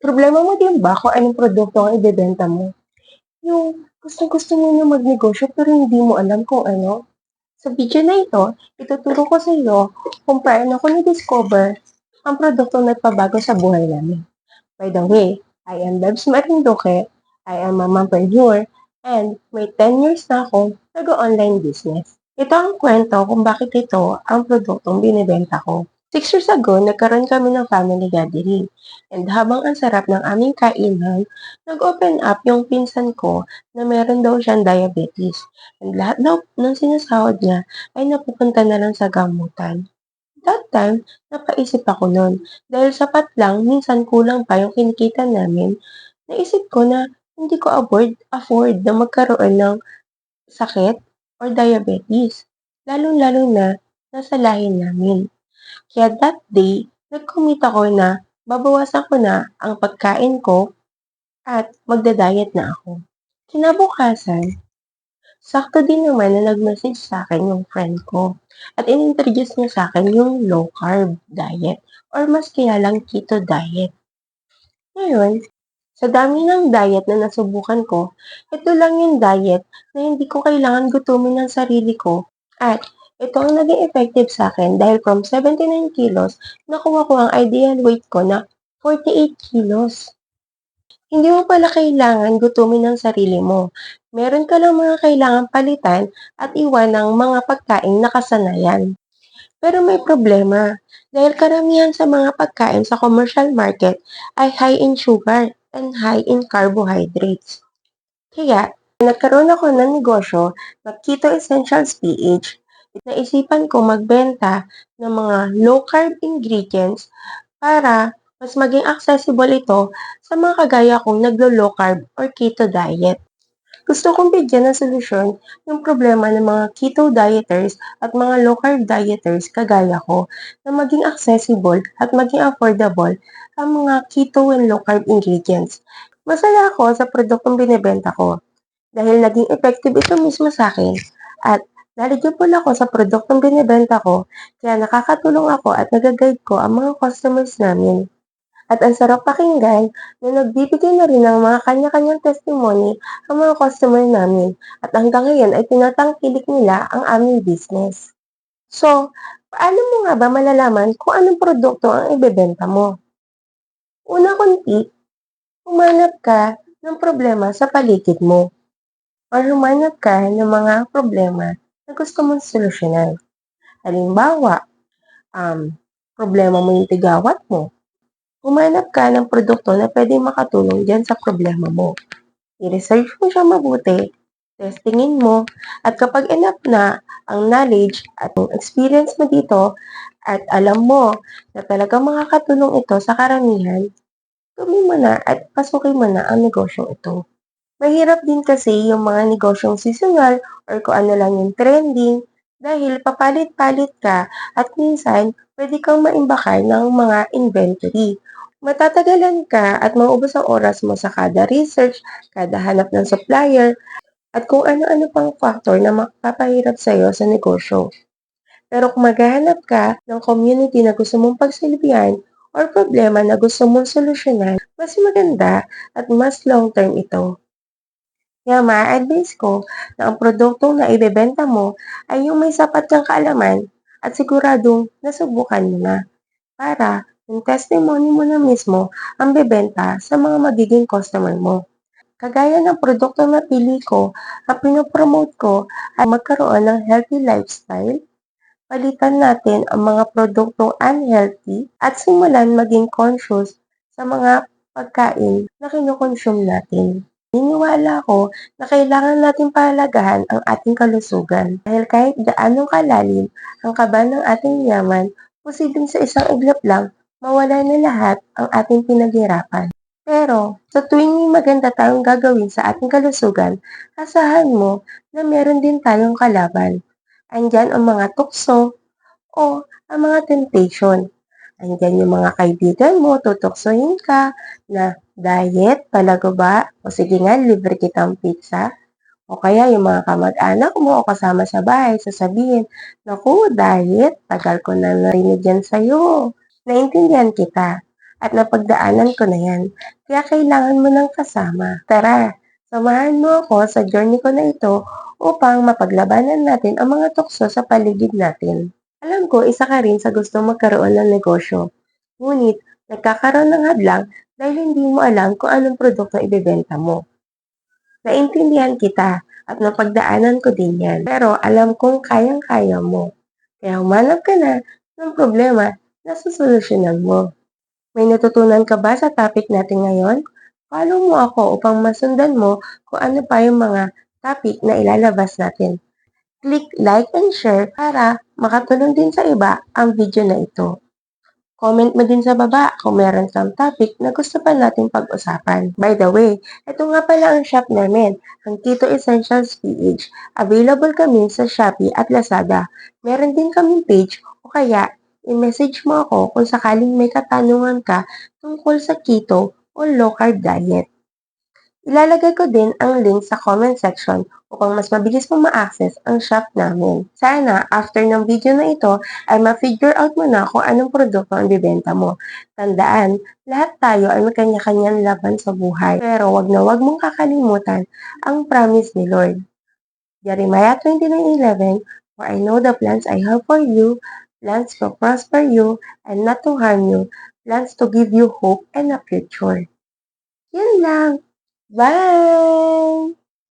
Problema mo din ba kung anong produkto ang ibebenta mo? Yung gustong-gusto mo na magnegosyo pero hindi mo alam kung ano? Sa video na ito, ituturo ko sa iyo kung paano ko na-discover ang produktong nagpabago sa buhay namin. By the way, I am Bebs Marinduque, I am a mompreneur, and may 10 years na akong nag-online business. Ito ang kwento kung bakit ito ang produktong binibenta ko. 6 years ago, nagkaroon kami ng family gathering. And habang ang sarap ng aming kainan, nag-open up yung pinsan ko na meron daw siyang diabetes. And lahat daw ng sinasahod niya ay napupunta na lang sa gamutan. That time, napaisip ako nun. Dahil sapat lang, minsan kulang pa yung kinikita namin, naisip ko na hindi ko afford na magkaroon ng sakit or diabetes. Lalong-lalo na nasa lahi namin. Kaya that day, nag-commit ako na babawasan ko na ang pagkain ko at magda-diet na ako. Kinabukasan, sakto din naman na nag-message sa akin yung friend ko at in-introduce niya sa akin yung low carb diet or mas kilalang keto diet. Ngayon, sa dami ng diet na nasubukan ko, ito lang yung diet na hindi ko kailangan gutumin ng sarili ko at ito ang naging effective sa akin dahil from 79 kilos, nakuha ko ang ideal weight ko na 48 kilos. Hindi mo pala kailangan gutumin ang sarili mo. Meron ka lang mga kailangan palitan at iwan ng mga pagkaing nakasanayan. Pero may problema, dahil karamihan sa mga pagkain sa commercial market ay high in sugar and high in carbohydrates. Kaya, nagkaroon ako ng negosyo na Keto Essentials PH. Naisipan ko magbenta ng mga low-carb ingredients para mas maging accessible ito sa mga kagaya kong naglo-low carb or keto diet. Gusto kong bigyan ng solusyon yung problema ng mga keto dieters at mga low carb dieters kagaya ko na maging accessible at maging affordable ang mga keto and low carb ingredients. Masaya ako sa produktong binibenta ko dahil naging effective ito mismo sa akin at knowledgeable ako sa produktong binibenta ko kaya nakakatulong ako at nag-guide ko ang mga customers namin. At ang sarap pakinggan na nagbibigay na rin ng mga kanya-kanyang testimony ang mga customer namin at hanggang ngayon ay tinatangkilik nila ang aming business. So, paano mo nga ba malalaman kung anong produkto ang ibebenta mo? Una kong tip, humanap ka ng problema sa paligid mo or humanap ka ng mga problema na gusto mong solusyonan. Halimbawa, problema mo yung tigawat mo. Humanap ka ng produkto na pwedeng makatulong dyan sa problema mo. I-research mo siya mabuti, testingin mo, at kapag enough na ang knowledge at ang experience mo dito, at alam mo na talagang makakatulong ito sa karamihan, gawin mo na at pasukin mo na ang negosyong ito. Mahirap din kasi yung mga negosyong seasonal or kung ano lang yung trending dahil papalit-palit ka at minsan pwede kang maimbakar ng mga inventory. Matatagalan ka at mauubos ang oras mo sa kada research, kada hanap ng supplier, at kung ano-ano pang factor na makapahirap sa'yo sa negosyo. Pero kung maghahanap ka ng community na gusto mong pagsilbihan or problema na gusto mong solusyonan, mas maganda at mas long-term ito. Kaya ma-advise ko na ang produktong na ibebenta mo ay yung may sapat kang kaalaman at siguradong nasubukan mo na para yung testimony mo na mismo ang bebenta sa mga magiging customer mo. Kagaya ng produktong napili ko, ang pinopromote ko ay magkaroon ng healthy lifestyle, palitan natin ang mga produktong unhealthy at simulan maging conscious sa mga pagkain na kinukonsume natin. Naniniwala ako na kailangan nating pahalagahan ang ating kalusugan dahil kahit gaano kalalim ang kaba ng ating yaman, posibleng sa isang iglap lang mawala na lahat ang ating pinaghirapan. Pero sa tuwing may maganda tayong gagawin sa ating kalusugan, asahan mo na meron din tayong kalaban. Andyan ang mga tukso o ang mga temptation. Andyan yung mga kaibigan mo, tutuksohin ka na diet, talaga ba? O sige nga, libre kitang pizza. O kaya yung mga kamag-anak mo o kasama sa bahay, sasabihin, naku, diet, tagal ko na narinig yan sa'yo. Naintindihan kita. at napagdaanan ko na yan. Kaya kailangan mo ng kasama. Tara, samahan mo ako sa journey ko na ito upang mapaglabanan natin ang mga tukso sa paligid natin. Alam ko, isa ka rin sa gustong magkaroon ng negosyo. Ngunit, nagkakaroon ng hadlang dahil hindi mo alam kung anong produkto ibebenta mo. Naintindihan kita at napagdaanan ko din yan. Pero alam kong kayang-kaya mo. Kaya humanap ka na ng problema na susolusyonan mo. May natutunan ka ba sa topic natin ngayon? Follow mo ako upang masundan mo kung ano pa yung mga topic na ilalabas natin. Click like and share para makatulong din sa iba ang video na ito. Comment mo din sa baba kung meron kang topic na gusto pa natin pag-usapan. By the way, ito nga pala ang shop namin, ang Tito Essentials PH. Available kami sa Shopee at Lazada. Meron din kaming page o kaya i-message mo ako kung sakaling may katanungan ka tungkol sa keto o low carb diet. Ilalagay ko din ang link sa comment section upang mas mabilis mo ma-access ang shop namin. Sana, after ng video na ito, ay ma-figure out mo na kung anong produkto ang bibenta mo. Tandaan, lahat tayo ay may kanya-kanyang laban sa buhay. Pero wag na wag mong kakalimutan ang promise ni Lord. Jeremiah 29:11, For I know the plans I have for you, plans to prosper you and not to harm you, plans to give you hope and a future. Yun lang. Bye!